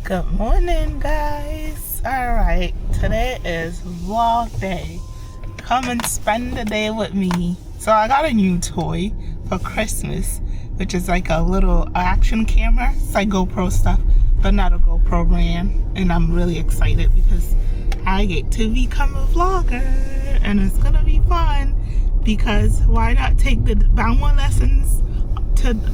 Good morning, guys. Alright, today is vlog day. Come and spend the day with me. So I got a new toy for Christmas, which is like a little action camera. It's like GoPro stuff, but not a GoPro brand. And I'm really excited because I get to become a vlogger and it's gonna be fun, because why not take the Bangwa lessons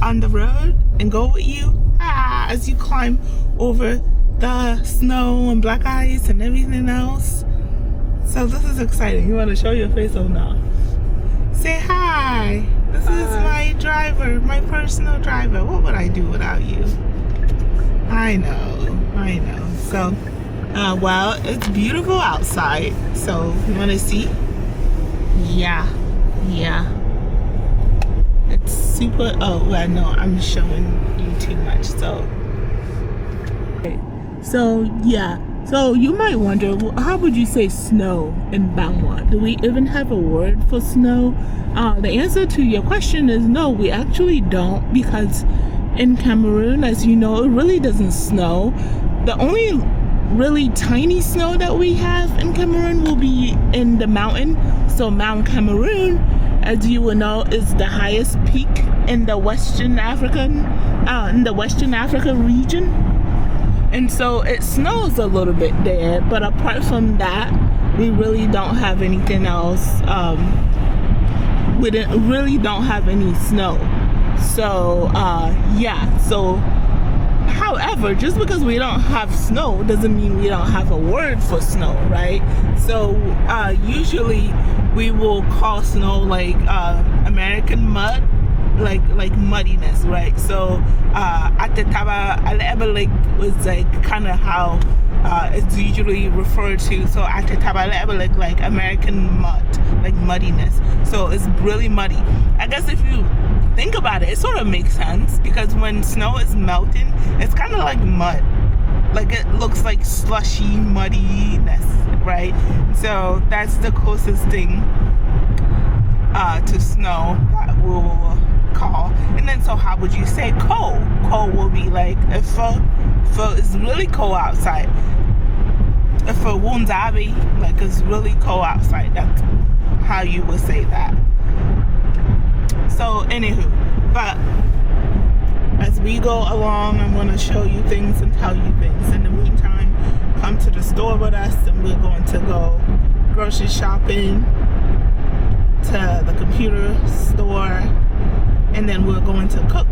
on the road and go with you as you climb over the snow and black ice and everything else. So this is exciting. You want to show your face or not? Say hi. This is my driver, my personal driver. What would I do without you? I know. So well, it's beautiful outside, so you want to see? Yeah, it's super. Oh well, no, I'm showing you too much. So you might wonder, how would you say snow in Bangwa? Do we even have a word for snow? The answer to your question is no, we actually don't, because in Cameroon, as you know, it really doesn't snow. The only really tiny snow that we have in Cameroon will be in the mountain. So Mount Cameroon, as you will know, is the highest peak in the Western Africa region, and so it snows a little bit there. But apart from that, we really don't have anything else. We really don't have any snow. So So, however, just because we don't have snow doesn't mean we don't have a word for snow, right? So usually we will call snow like American mud, like muddiness, right? So Atetaba Alebalik was like kind of how it's usually referred to. So Atetaba Alebalik, like American mud, like muddiness. So it's really muddy. I guess if you think about it, it sort of makes sense, because when snow is melting, it's kind of like mud. Like it looks like slushy muddiness, right? So that's the closest thing to snow that we'll call. And then, so how would you say cold? Cold will be like if it's really cold outside. If a wunzabi, like it's really cold outside, that's how you would say that. So anywho, but as we go along, I'm going to show you things and tell you things. In the meantime, come to the store with us, and we're going to go grocery shopping, to the computer store, and then we're going to cook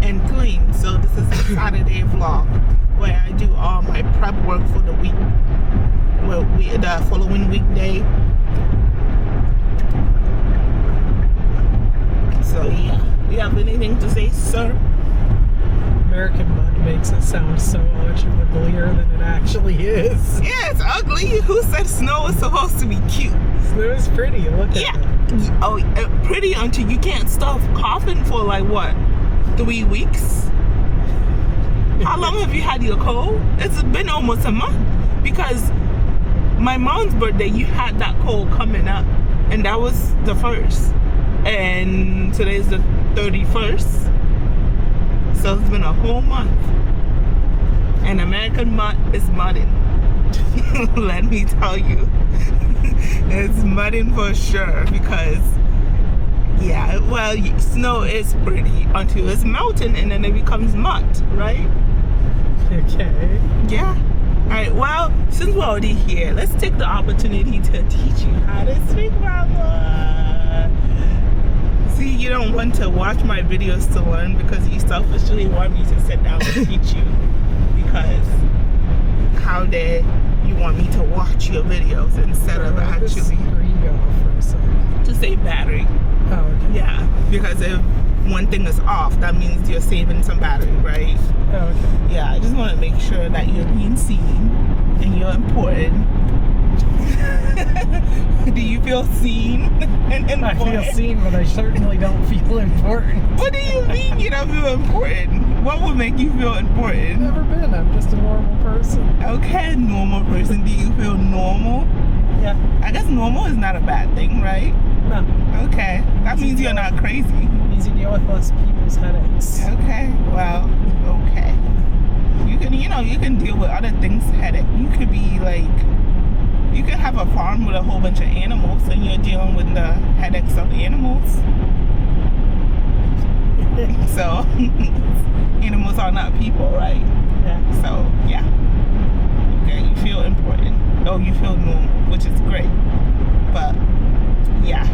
and clean. So this is a Saturday vlog where I do all my prep work for the week, the following weekday. So yeah, you have anything to say, sir? American mud makes it sound so much uglier than it actually is. Yeah, it's ugly. Who said snow is supposed to be cute? Snow is pretty. Look at it. Oh, pretty until you can't stop coughing for like what, 3 weeks? How long have you had your cold? It's been almost a month, because my mom's birthday, you had that cold coming up, and that was the 1st. And today's the 31st, so it's been a whole month, and American mud is mudding. Let me tell you, it's mudding for sure, because yeah, well, snow is pretty until it's melting, and then it becomes mud, right? Okay. Yeah. Alright, well, since we're already here, let's take the opportunity to teach you how to speak Bangla. See, you don't want to watch my videos to learn, because you selfishly want me to sit down and teach you, because how dare you want me to watch your videos instead of actually to save battery. Oh, okay. Yeah, because if one thing is off, that means you're saving some battery, right? Oh, okay. Yeah, I just want to make sure that you're being seen and you're important. Do you feel seen and important? I feel seen, but I certainly don't feel important. What do you mean you don't feel important? What would make you feel important? Never been. I'm just a normal person. Okay, normal person. Do you feel normal? Yeah. I guess normal is not a bad thing, right? No. Okay. That means you're not crazy. Easy to deal with less people's headaches. Okay. Well, okay. You can, you can deal with other things headache. You could be like, you could have a farm with a whole bunch of animals and you're dealing with the headaches of animals. So animals are not people, right? Yeah. So yeah. Okay, you feel important. Oh, you feel normal, which is great. But yeah.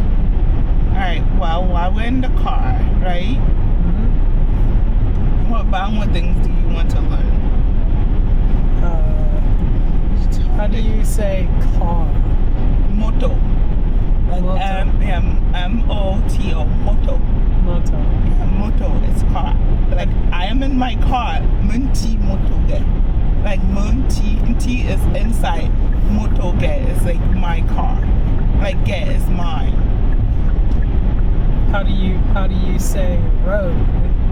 Alright, well, while we're in the car, right? Mm-hmm. What more things do you want to learn? How do you say car? Moto. Like Moto. M-O-T-O. Moto. Moto. Yeah, moto is car. Like, I am in my car. Munti moto ge. Like, munti is inside. Moto ge is like my car. Like, ge is mine. How do you say road?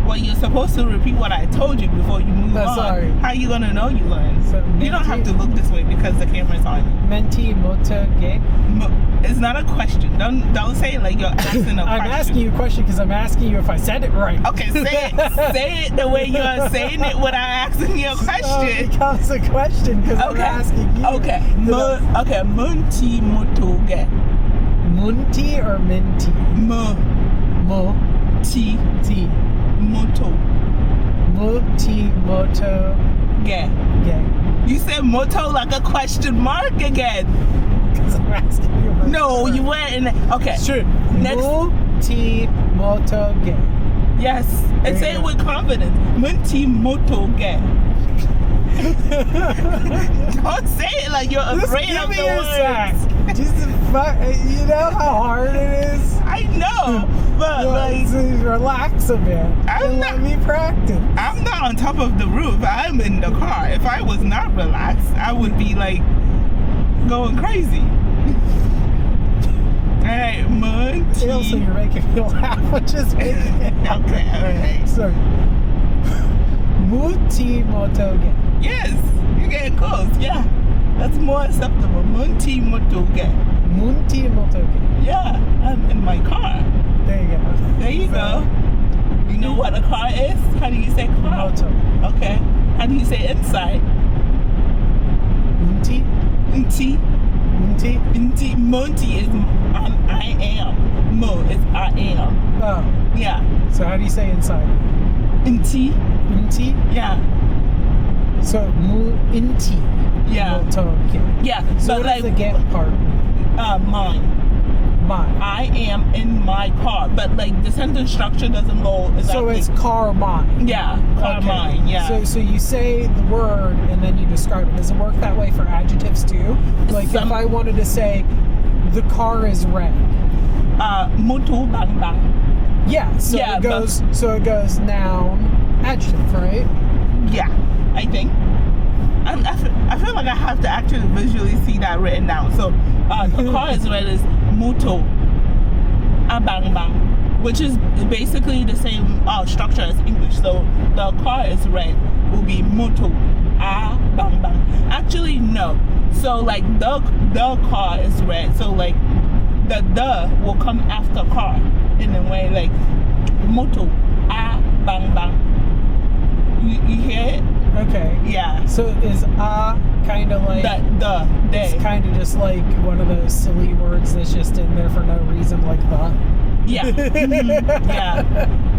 Well, you're supposed to repeat what I told you before you move on. Sorry. How you gonna know you learned? So, You don't have to look this way because the camera's on you. Menti moto ge? It's not a question. Don't say it like you're asking a question. I'm asking you a question because I'm asking you if I said it right. Okay, say it the way you're saying it without asking you a question. It becomes a question because I'm asking you. Okay. Munti moto ge. Munti or minti? Mo. Ti Ti. moto Muti moto ge. ge. You said moto like a question mark again. Because I'm asking you. No, you weren't. Okay. Sure. Next. Muti moto ge. Yes. And say it with confidence. Munti moto ge. Don't say it like you're afraid Just of give the me a words. sec. Just you know how hard it is? I know, but like, so relax a bit and let me practice. I'm not on top of the roof. I'm in the car. If I was not relaxed, I would be like going crazy. Alright, Munti. Also, you're making me laugh, which is making it. Okay, alright. Sorry. Muti moto ge. Yes, you're getting close. Yeah, that's more acceptable. Munti moto ge. Munti moto ge. Yeah, I'm in my car. There you go. There you go. You know what a car is? How do you say car? Moto. Okay. How do you say inside? Munti. Munti. Munti. Munti. Munti is I am. Mo is I am. Oh. Yeah. So how do you say inside? Inti. Munti. Yeah. So inti. Yeah. Moto ge. Yeah. So But what like does the get part mean? mine. Mine. I am in my car, but like the sentence structure doesn't go exactly. So it's car mine. Yeah, car mine. Yeah. So you say the word and then you describe it. Does it work that way for adjectives too? Like if I wanted to say the car is red. Moto bang bang. Yeah. So Yeah, it goes. So it goes noun, adjective, right? Yeah, I think. I feel like I have to actually visually see that written down. So the car is red is moto bang bang, which is basically the same structure as English. So the car is red will be moto bang bang. Actually no. So like the car is red. So like the will come after car in a way like moto bang bang. You hear it? Okay. Yeah. So is kind of like It's it's kind of just like one of those silly words that's just in there for no reason, like the. Yeah. Mhm. Yeah.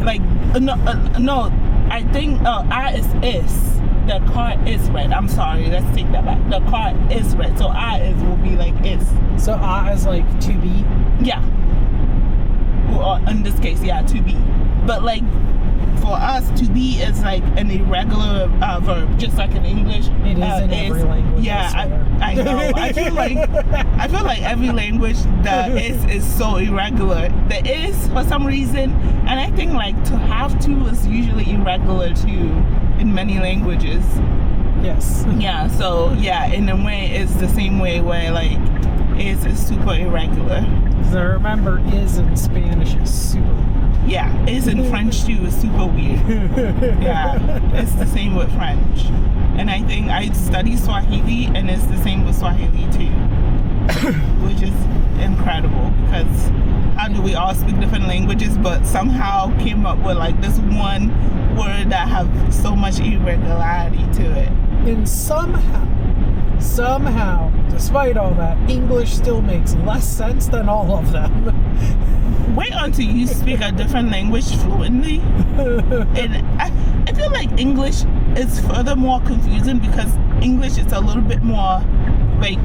Like no. I think I is. The car is red. I'm sorry. Let's take that back. The car is red. So I is will be like is. So is like to be. Yeah. Or in this case, yeah, to be. But like for us, to be is like an irregular verb, just like in English. It is in every language. Yeah, I know. I feel like every language the is so irregular. The is for some reason, and I think like to have to is usually irregular too in many languages. Yes. Yeah. So yeah, in a way, it's the same way where like is super irregular. Because I remember is in Spanish is super weird. Yeah, is in French too is super weird. Yeah, it's the same with French. And I think I study Swahili and it's the same with Swahili too. Which is incredible because how do we all speak different languages but somehow came up with like this one word that have so much irregularity to it. And somehow, despite all that, English still makes less sense than all of them. Wait until you speak a different language fluently. And I feel like English is further more confusing because English is a little bit more like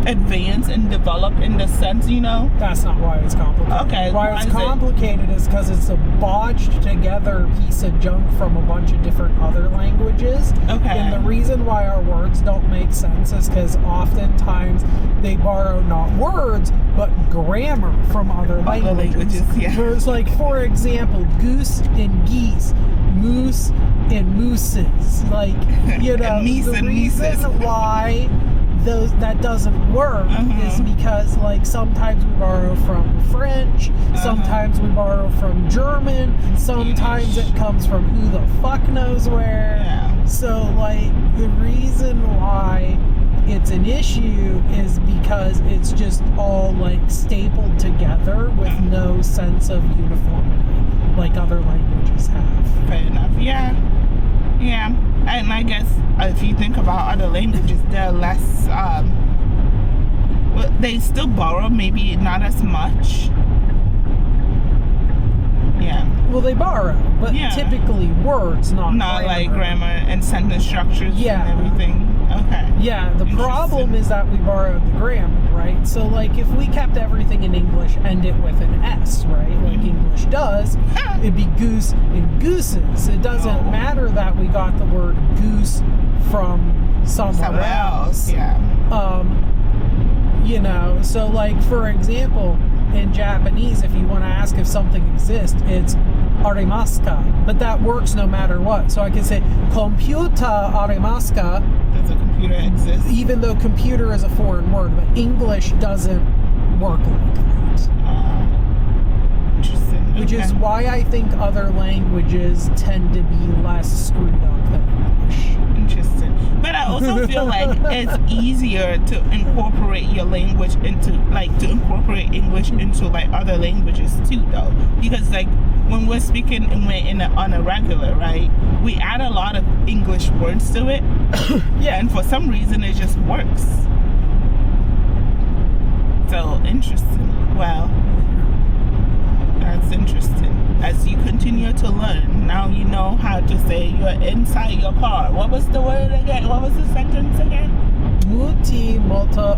advanced and developed in the sense, you know? That's not why it's complicated. Okay. Why it's complicated is because it's a bodged together piece of junk from a bunch of different other languages. Okay. And the reason why our words don't make sense is because oftentimes they borrow not words, but grammar from other languages. Yeah. There's like, for example, goose and geese, moose and mooses. Like, you know, the reason why that doesn't work is because, like, sometimes we borrow from French, sometimes we borrow from German, sometimes it comes from who the fuck knows where. Yeah. So, like, the reason why it's an issue is because it's just all, like, stapled together with no sense of uniformity like other languages have. Fair enough. Yeah. And I guess if you think about other languages, they're less, well, they still borrow, maybe not as much. Yeah. Well, they borrow, but typically words, not like grammar and sentence structures and everything. Okay. Yeah, the problem is that we borrowed the grammar, right? So, like, if we kept everything in English, end it with an S, right? Like English does, it'd be goose and gooses. It doesn't matter that we got the word goose from somewhere else. Yeah. You know, so, like, for example, in Japanese, if you want to ask if something exists, it's arimasu ka, but that works no matter what. So I can say computer arimasu ka. Does a computer exist? Even though computer is a foreign word, but English doesn't work like that. Interesting. Which is why I think other languages tend to be less screwed up than English. Interesting. But I also feel like it's easier to incorporate your language into, like, to incorporate English into, like, other languages too, though. Because, like, when we're speaking on a regular, right, we add a lot of English words to it. Yeah. And for some reason, it just works. So, interesting. Wow. That's interesting. As you continue to learn, now you know how to say you're inside your car. What was the word again? What was the sentence again? Muti moto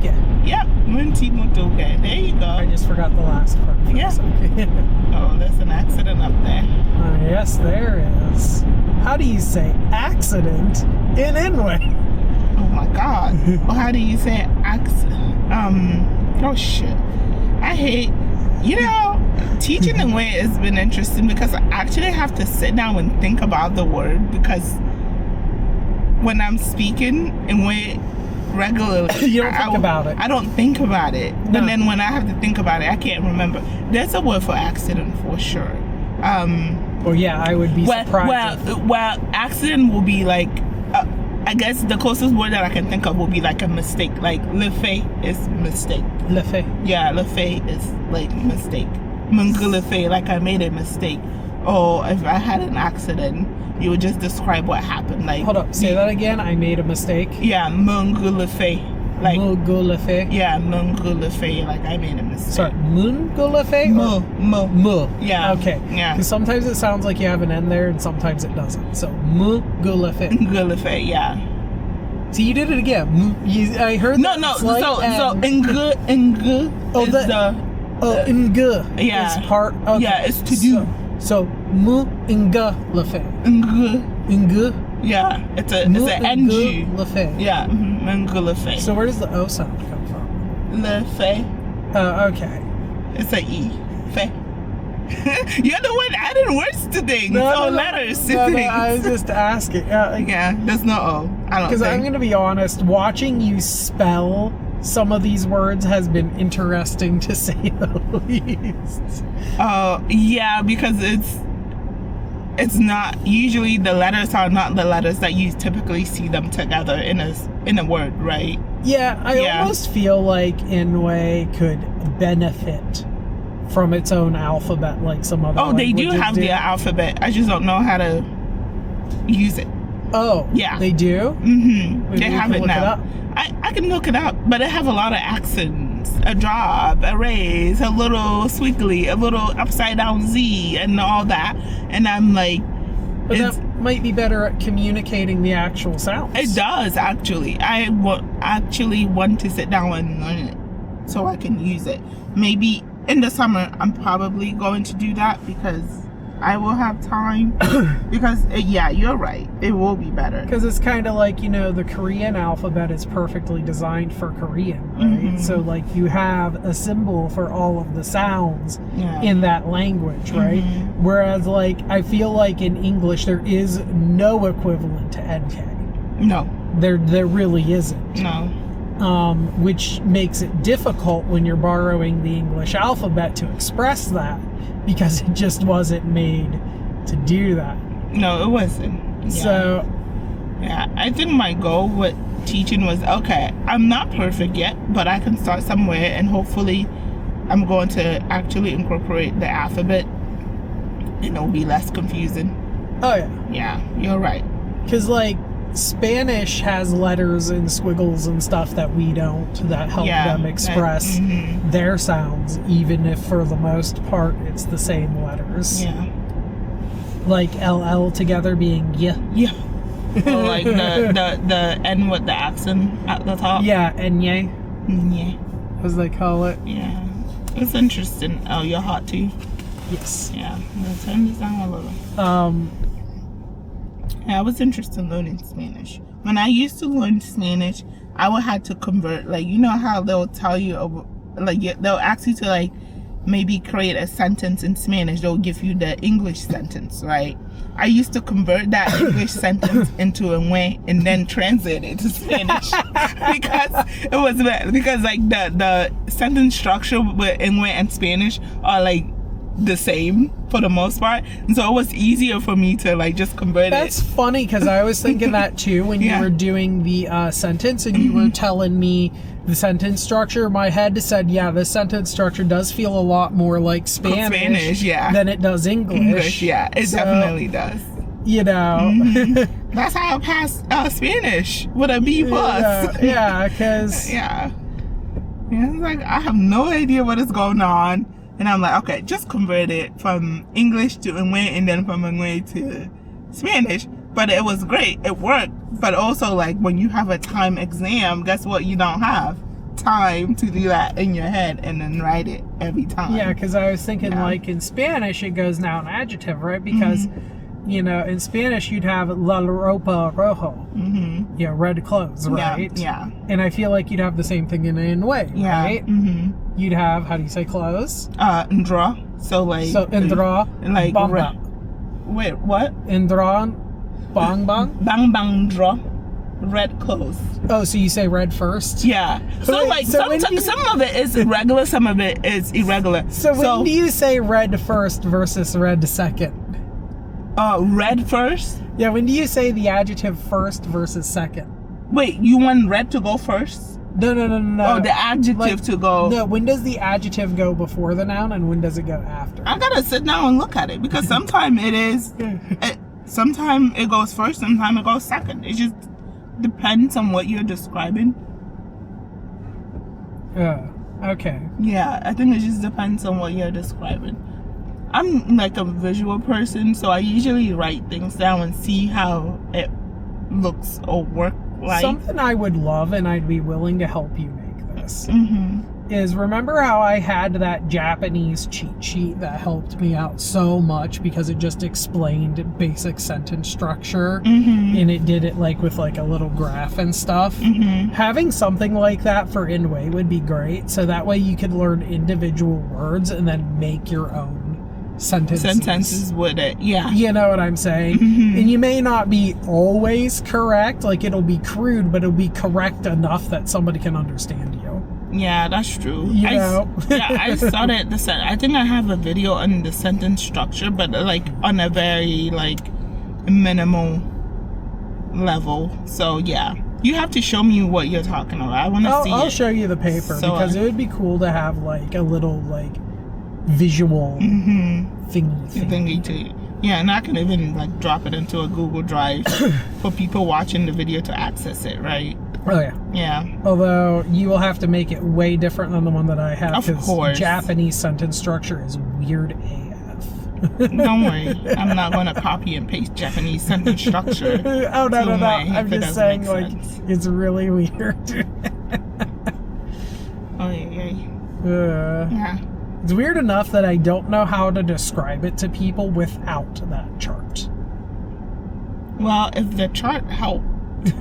ge. Yep, muti moto ge. There you go. I just forgot the last part. Yeah. Oh, there's an accident up there. Yes, there is. How do you say accident in Nweh? Oh my God. Well, how do you say accident? Oh shit. I hate, you know, teaching Nweh has been interesting because I actually have to sit down and think about the word, because when I'm speaking Nweh regularly, you don't think about it. I don't think about it. No. And then when I have to think about it, I can't remember. There's a word for accident for sure. Well, yeah, I would be surprised. Well, accident will be like, I guess the closest word that I can think of will be like a mistake. Like le fait is mistake. Le fait. Yeah, le fait is like mistake. Mungu le fait, like I made a mistake. Or if I had an accident, you would just describe what happened. Like, hold up, say that again. I made a mistake. Yeah, mungu le fait. Like mungu le fait. Yeah, mungu le fait. Like I made a mistake. Sorry, mungu le fait. Mu. Yeah. Okay. Yeah. Because sometimes it sounds like you have an N there, and sometimes it doesn't. So mungu le fait. Mungu le fait. Yeah. So you did it again. I heard. No. So ngu is the. Ngu. Yeah. Is part. Okay. Yeah, it's to do. So mu nga le fait. Ngu. Yeah, it's an NG. Le fait. Yeah, mungu le fait. So where does the O sound come from? Le fait. Okay. It's an E. Fait. You're the one adding words to things. Letters to things. No, I was just asking. Yeah, there's no O. I don't think. Because I'm going to be honest, watching you spell some of these words has been interesting to say the least. Yeah, because it's not, usually the letters are not the letters that you typically see them together in a word, right? Yeah, I almost feel like Nweh could benefit from its own alphabet like some other languages they do have their alphabet. I just don't know how to use it. Oh, yeah, they do. Mm-hmm. They have it now. I can look it up, but they have a lot of accents, a drop, a raise, a little squiggly, a little upside down Z, and all that. And I'm like, but that might be better at communicating the actual sounds. It does, actually. I actually want to sit down and learn it so I can use it. Maybe in the summer, I'm probably going to do that because I will have time. Because, yeah, you're right. It will be better. Because it's kind of like, the Korean alphabet is perfectly designed for Korean, right? Mm-hmm. So, like, you have a symbol for all of the sounds in that language, right? Mm-hmm. Whereas, like, I feel like in English, there is no equivalent to NK. No. There really isn't. No. Which makes it difficult when you're borrowing the English alphabet to express that, because it just wasn't made to do that. No, it wasn't. Yeah. So, yeah, I think my goal with teaching was, okay, I'm not perfect yet, but I can start somewhere, and hopefully I'm going to actually incorporate the alphabet, and it'll be less confusing. Oh, yeah. Yeah, you're right. Because, like, Spanish has letters and squiggles and stuff that we don't, that help them express their sounds, even if for the most part it's the same letters. Yeah. Like LL together being yeah. Yeah. Or like the N with the accent at the top. Yeah, Nye. Yeah. As they call it. Yeah. It's interesting. Oh, you're hot too? Yes. Yeah. Let's turn this down a little. Yeah, I was interested in learning Spanish. When I used to learn Spanish, I would have to convert. Like, you know how they'll tell you, like, they'll ask you to, like, maybe create a sentence in Spanish. They'll give you the English sentence, right? I used to convert that English sentence into a Nweh and then translate it to Spanish because like the sentence structure with Nweh and Spanish are like the same for the most part, and so it was easier for me to like just convert it. That's funny, because I was thinking that too when you were doing the sentence and you were telling me the sentence structure. My head said, yeah, the sentence structure does feel a lot more like Spanish than it does English. Yeah, it definitely does. That's how I passed Spanish with a B+. Yeah, because it's like I have no idea what is going on. And I'm like, okay, just convert it from English to Nweh and then from Nweh to Spanish. But it was great. It worked. But also, like, when you have a time exam, guess what? You don't have time to do that in your head and then write it every time. Yeah, because I was thinking, like, in Spanish, it goes noun adjective, right? Because, in Spanish, you'd have la ropa rojo. Red clothes, right? Yeah. And I feel like you'd have the same thing in Nweh, right? You'd have, how do you say clothes? Ndra. So Ndra. Like, bang bang. Wait, what? Ndra. Bang bang. Bang bang ndra. Red clothes. Oh, so you say red first? Yeah. So, like, some of it is regular, some of it is irregular. So when do you say red first versus red second? Red first? Yeah, when do you say the adjective first versus second? Wait, you want red to go first? No. Oh, the adjective to go. No, when does the adjective go before the noun and when does it go after? I gotta sit down and look at it because sometimes it is. Sometimes it goes first, sometimes it goes second. It just depends on what you're describing. Okay. Yeah, I think it just depends on what you're describing. I'm like a visual person, so I usually write things down and see how it looks or work like. Something I would love, and I'd be willing to help you make this, is remember how I had that Japanese cheat sheet that helped me out so much because it just explained basic sentence structure, and it did it like with like a little graph and stuff. Having something like that for Nweh would be great, so that way you could learn individual words and then make your own sentences with it. You know what I'm saying? And you may not be always correct, like it'll be crude, but it'll be correct enough that somebody can understand you. Yeah, that's true. I started I think I have a video on the sentence structure, but like on a very like minimal level. So yeah, you have to show me what you're talking about. I want to see. I'll show you the paper because it would be cool to have like a little like visual thingy. Yeah, and I can even like drop it into a Google Drive for people watching the video to access it, right? Oh yeah. Yeah. Although you will have to make it way different than the one that I have. Of course. Japanese sentence structure is weird AF. Don't worry, I'm not going to copy and paste Japanese sentence structure. Oh no. I'm just saying, like, sense. it's really weird. Oh yeah. Yeah. It's weird enough that I don't know how to describe it to people without that chart. Well, if the chart helped,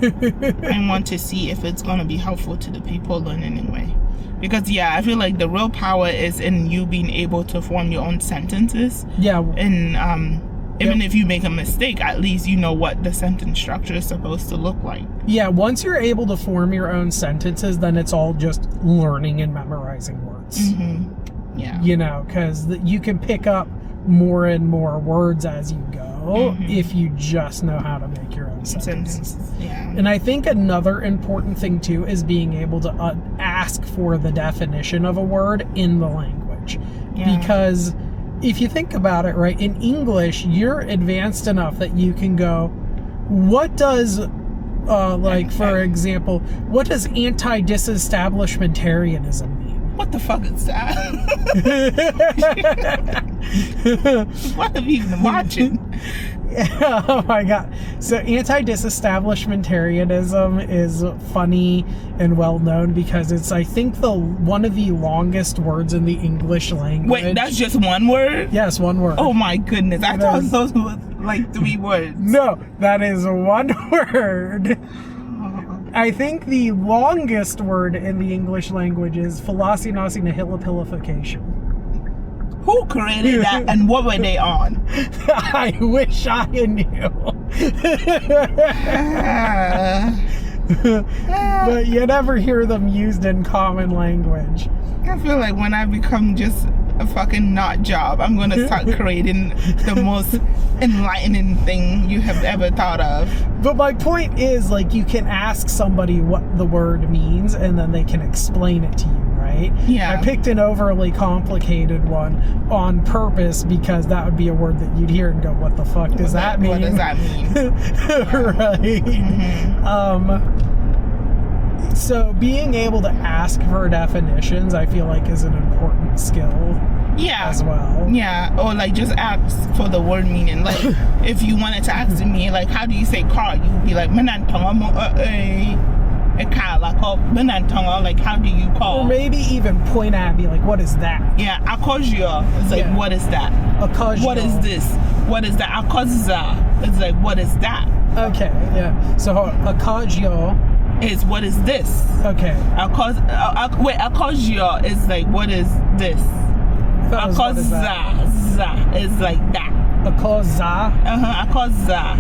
I want to see if it's going to be helpful to the people learning anyway. Because yeah, I feel like the real power is in you being able to form your own sentences. Yeah. And even if you make a mistake, at least you know what the sentence structure is supposed to look like. Yeah, once you're able to form your own sentences, then it's all just learning and memorizing words. Mm-hmm. Yeah. You know, because you can pick up more and more words as you go if you just know how to make your own sentences. Yeah. And I think another important thing too is being able to ask for the definition of a word in the language. Yeah. Because if you think about it, right, in English, you're advanced enough that you can go, what does, for example, what does anti-disestablishmentarianism mean? What the fuck is that? What have you been watching? Oh my god. So anti-disestablishmentarianism is funny and well known because it's, I think, one of the longest words in the English language. Wait, that's just one word? Yes, one word. Oh my goodness. I thought those were like 3 words. No, that is one word. I think the longest word in the English language is philosophy-nihilipilification. Who created that and what were they on? I wish I knew. But you never hear them used in common language. I feel like when I become just a fucking nut job, I'm going to start creating the most enlightening thing you have ever thought of. But my point is, like, you can ask somebody what the word means and then they can explain it to you, right? Yeah. I picked an overly complicated one on purpose because that would be a word that you'd hear and go, what the fuck does that mean? What does that mean? Right. Mm-hmm. So being able to ask for definitions, I feel like, is an important skill. Yeah. As well. Yeah. Or like just ask for the word meaning. Like if you wanted to ask me, like, how do you say car? You would be like, like, how do you call? Or maybe even point at me, like, what is that? Yeah, akojio. It's like, what is that? Akojio. What is this? What is that? Akoza. It's like, what is that? Okay, yeah. So akojio is what is this? Okay. Akojio is like, what is this? Akoza is like that. Akoza. Akoza.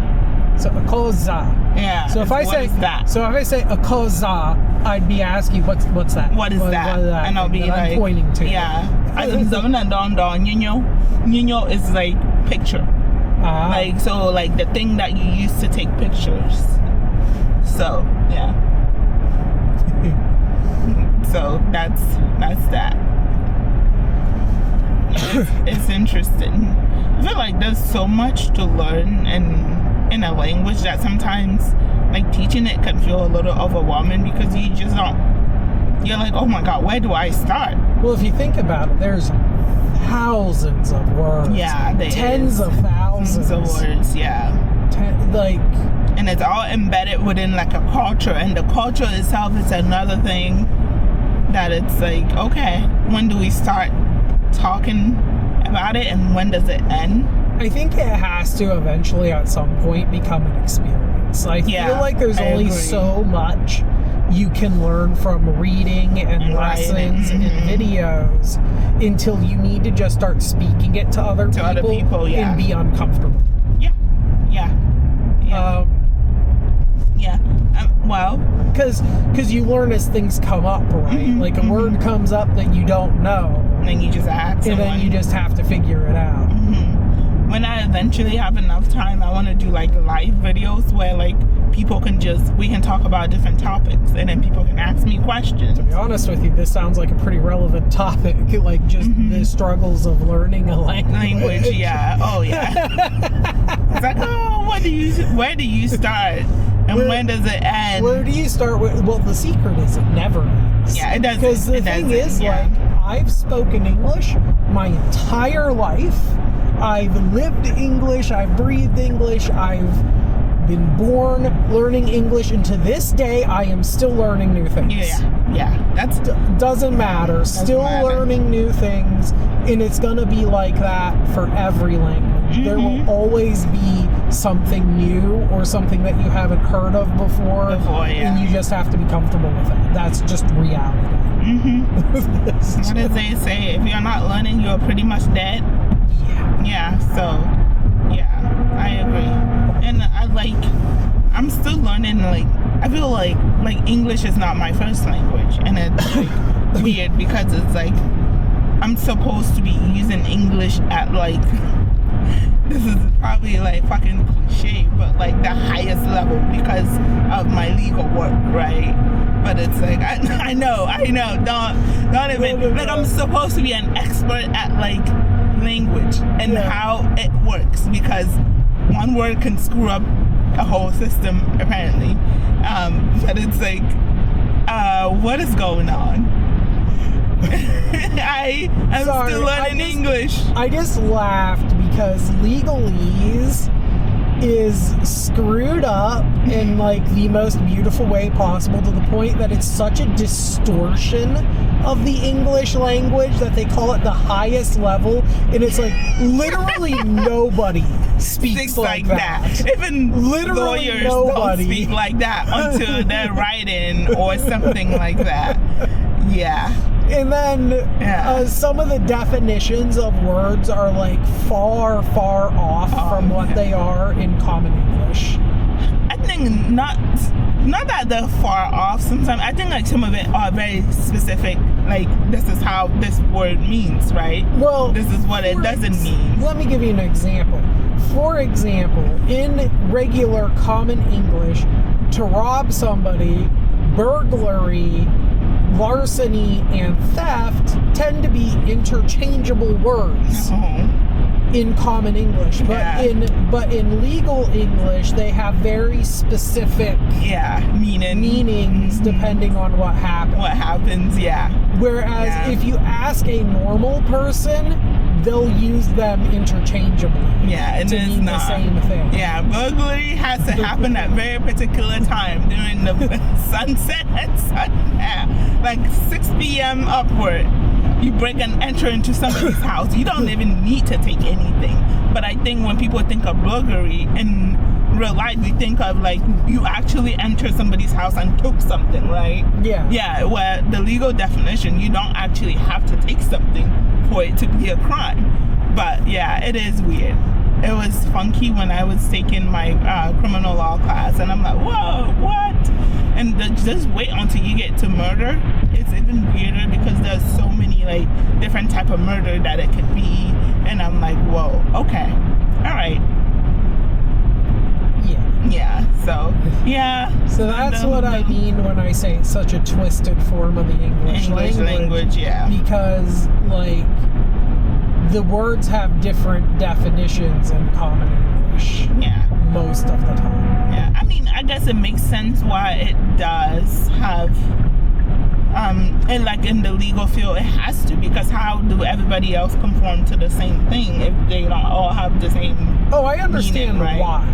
So akoza. Yeah. So if I say that? So if I say akoza, I'd be asking what's that? What is that? And I'll be like, I'm pointing to. Yeah. Nino is like picture. Like, so like the thing that you use to take pictures. So yeah. So that's that. It's interesting. I feel like there's so much to learn in a language that sometimes, like, teaching it can feel a little overwhelming because you just don't. You're like, oh my god, where do I start? Well, if you think about it, there's thousands of words. Yeah, tens of thousands of words. Yeah. And it's all embedded within like a culture, and the culture itself is another thing that it's like, okay, when do we start talking about it and when does it end? I think it has to eventually at some point become an experience. I feel like there's only so much you can learn from reading and lessons and videos until you need to just start speaking it to other people and be uncomfortable. Well, because you learn as things come up, right? Like a word comes up that you don't know, and then you just ask, and then you just have to figure it out. When I eventually have enough time, I want to do like live videos where like we can talk about different topics, and then people can ask me questions. To be honest with you, this sounds like a pretty relevant topic, like just the struggles of learning a language. Yeah. Oh yeah. It's like, oh, where do you start, and when does it end? Where do you start with? Well, the secret is it never ends. Yeah, it doesn't. Because the thing is, like, I've spoken English my entire life. I've lived English. I've breathed English. I've been born learning English, and to this day, I am still learning new things. Yeah. That's doesn't matter. Still learning new things, and it's gonna be like that for every language. There will always be something new or something that you haven't heard of before, and you just have to be comfortable with it. That's just reality. What did they say? If you're not learning, you're pretty much dead. Yeah. So, yeah, I agree. And I'm still learning. Like, I feel like English is not my first language, and it's like weird because it's like I'm supposed to be using English at like, this is probably like fucking cliche, but like the highest level because of my legal work, right? But it's like I know. Don't even like I'm supposed to be an expert at like language and how it works, because one word can screw up a whole system apparently. But it's like, what is going on? I'm still learning English. I just laughed because legalese is screwed up in like the most beautiful way possible, to the point that it's such a distortion of the English language that they call it the highest level, and it's like literally nobody speaks like that. Even literally lawyers nobody don't speak like that until they're writing or something like that. Yeah. And then some of the definitions of words are like far off from what they are in common English. I think not that they're far off. Sometimes I think like some of it are very specific. Like, this is how this word means, right? Well, this is what it doesn't mean. Let me give you an example. For example, in regular common English, to rob somebody, burglary, larceny, and theft tend to be interchangeable words in common English, but in legal English they have very specific meanings depending on what happens. Whereas if you ask a normal person, they'll use them interchangeably. And to mean the same thing. Burglary has to happen at very particular time during the sunset and sunset, like 6 p.m. upward. You break and enter into somebody's house. You don't even need to take anything. But I think when people think of burglary in real life, we think of like you actually enter somebody's house and took something, right? Where the legal definition, you don't actually have to take something for it to be a crime. But it is weird. It was funky when I was taking my criminal law class, and I'm like, whoa, what? And just wait until you get to murder. It's even weirder because there's so many like different type of murder that it could be, and I'm like, whoa, okay, all right. So that's what I mean when I say it's such a twisted form of the English language. Because like the words have different definitions in common English. Most of the time. I mean, I guess it makes sense why it does have and like in the legal field it has to, because how do everybody else conform to the same thing if they don't all have the same I understand meaning, right? why.